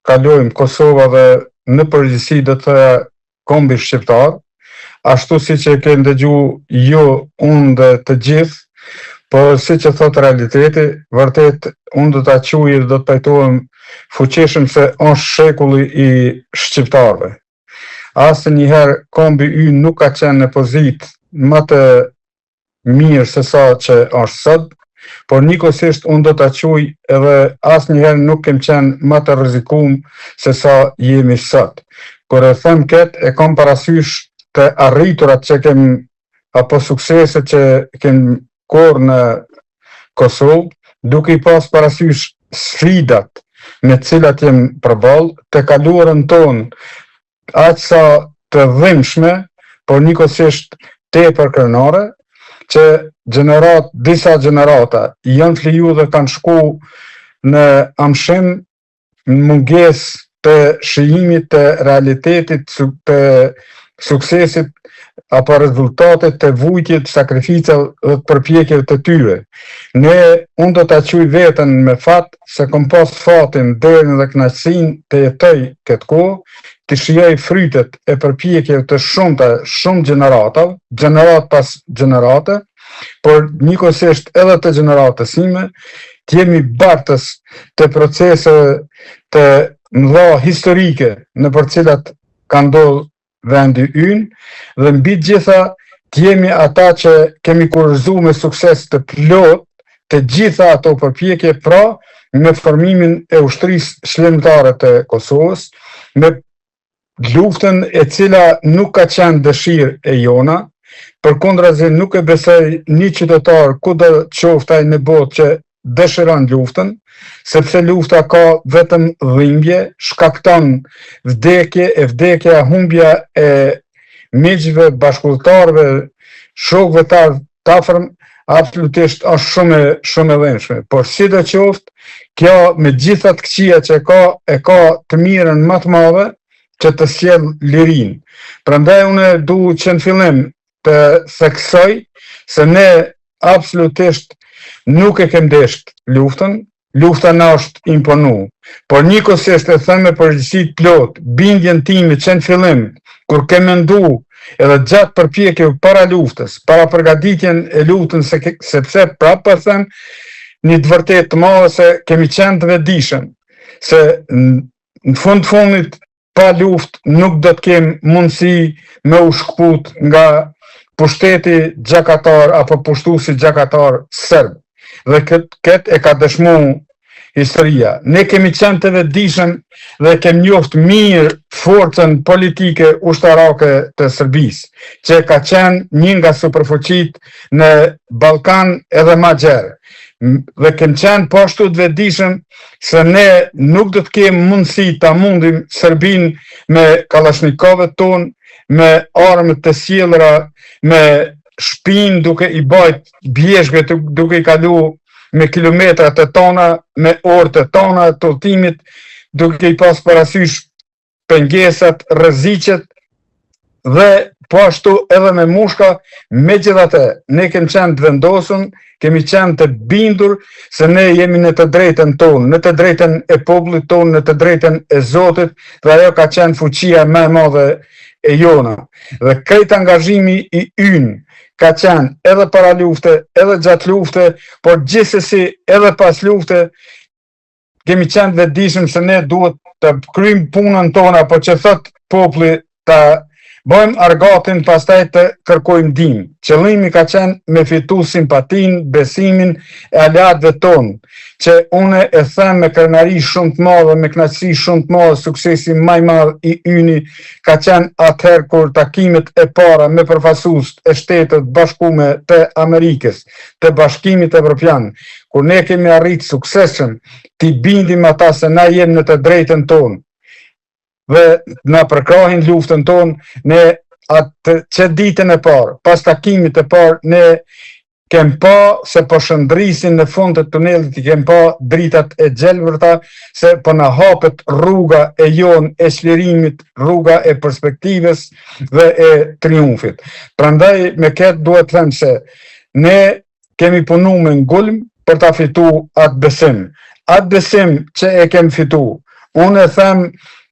kalojmë Kosova dhe në përgjithësi do të kombi shqiptar, ashtu si që ke ndëgju jo unë dhe të gjithë, por si që thot realiteti, vërtet unë do të quaj dhe do të pajtohem fuqishëm se është shekulli i shqiptarëve. Asë njëherë kombi ynë nuk ka qenë në pozitë më të mirë se sa që është sot, por njëkohësisht unë do të quaj edhe asë njëherë nuk kem qenë më të rrezikum se sa jemi sot. Kur e them këtë, e kam parasysh të arriturat që kem, apo sukseset që kem korë në Kosovë, duke i pas parasysh sfidat me cilat jem përballë, të kaluarën tonë, aq sa të dhimbshme, por njëkohësisht tepër krenare, që disa gjenerata janë fliju dhe kanë shku në amshim në mungesë të shijimit të realitetit, të suksesit apo rezultatet të vujtjet, sakrificave dhe përpjekjeve të tyre. Unë do të quaj veten me fat se kom pas fatin, derën dhe kënaqësinë të jetoj këtë kohë, të shijoj frytet e përpjekjeve të shumë gjenerat pas gjenerate, por njëkohësisht edhe të gjeneratës sime, të jemi bartës të proceseve të mëdha historike në për cilat ka ndodhur vendi ynë, dhe mbi gjitha të jemi ata që kemi kurorëzuar me sukses të plot të gjitha ato përpjekje, pra me formimin e ushtrisë shlemtare të Kosovës, me luftën e cila nuk ka qenë dëshirë e jona, përkundrazi nuk e besoj një qytetar kudo qoftë ai në botë që dëshiron luftën, sepse lufta ka vetëm dhimbje, shkakton vdekje, e vdekja humbja e miqve, bashkëpunëtorëve, shokëve të afërm, absolutisht është shumë e dhimbshme. Por sidoqoftë, kjo me gjitha të këqija që e ka të mirën më të madhe që të sjell lirinë. Prandaj unë du që në fillim të theksoj se ne absolutisht nuk e kem desht luftën, lufta na është imponu, por njëkohësisht e them me përgjegjësi të plot, bindjen time që në fillim, kur kem mendu edhe gjatë përpjekjeve para luftës, para përgatitjen e luftës, sepse prapë them një të vërtetë të madhe se kemi qenë të vetëdijshëm, se në fundit pa luftë nuk do të kem mundësi me u shkput nga pushteti gjakatar apo pushtuesi gjakatar serb. Dhe këtë e ka dëshmu historia. Ne kemi qenë të vetëdijshëm dhe kem njoft mirë forcën politike ushtarake të Serbisë, që ka qenë një nga superfuqitë në Ballkan edhe më gjerë. Dhe kem qenë po ashtu të vetëdijshëm se ne nuk do të kemi mundësi ta mundim Serbinë me kalashnikovët tonë, me armët të sjellura, me shpinë duke i bajt bjeshkve, duke i kalu me kilometrat e tona, me orët e tona të udhëtimit, duke i pas parasysh pengesat, rreziqet, dhe po ashtu edhe me mushka. Megjithatë, ne kemi qenë të vendosur, kemi qenë të bindur se ne jemi në të drejtën tonë, në të drejtën e popullit tonë, në të drejtën e Zotit, dhe ajo ka qenë fuqia më e madhe e jona. Dhe këtë angazhimi i ynë ka qenë edhe para lufte, edhe gjatë lufte, por gjithsesi edhe pas lufte, kemi qenë të vetëdijshëm se ne duhet të kryjmë punën tonë, apo që thot populli, të bëjmë argatin, pastaj të kërkojmë ndihmë. Qëllimi ka qenë me fitu simpatinë, besimin e aleatëve tonë, që une e them me krenari shumë të madhe, me kënaqësi shumë të madhe, suksesi më i madh i yni ka qenë atëherë kur takimet e para me përfaqësues e Shtetet Bashkuara të Amerikës, të Bashkimit Evropian, kur ne kemi arritë suksesën, t'i bindim ata se na jemi në të drejtën tonë, dhe na përkrahin luftën tonë, ne atë që ditën e parë, pas takimit e parë, ne kem pa se po shëndrisin në fund të tunelit, kem pa dritat e gjelbërta, se po na hapet rruga e jonë e çlirimit, rruga e perspektivës dhe e triumfit. Prandaj me këtë duhet të them se ne kemi punu me ngulm për ta fitu atë besim. Atë besim që e kem fitu unë e them,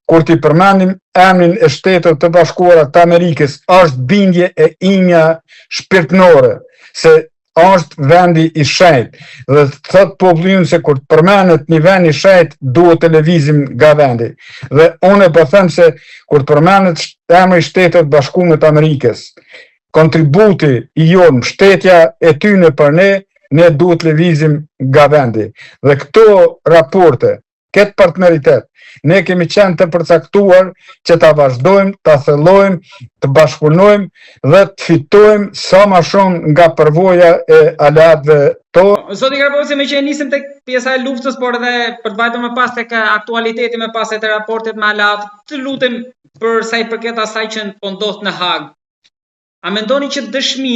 kur t'i përmendim emrin e Shtetit të Bashkuara të Amerikës, është bindje e imja shpirtënore, se është vendi i shenjtë. Dhe thot populli se kur përmendet një vend i shenjtë, duhet të lëvizim nga vendi. Dhe unë po them se kur përmendet emri i Shtetit të Bashkuar të Amerikës, kontributi i jonë, mbështetja e tyre për ne duhet lëvizim nga vendi. Dhe këto raporte, këtë partneritet, ne kemi qenë të përcaktuar që ta vazhdojmë, ta thellojmë, të bashkëpunojmë dhe të fitojmë sa më shumë nga përvoja e aleatëve tonë. Zoti Karbosi, me që nisim tek pjesa e luftës, por edhe për të vajtur më pas tek aktualiteti me pas të raportet me aleat, të lutem për sa i përket asaj që po ndodh në Hag. A mendoni që dëshmi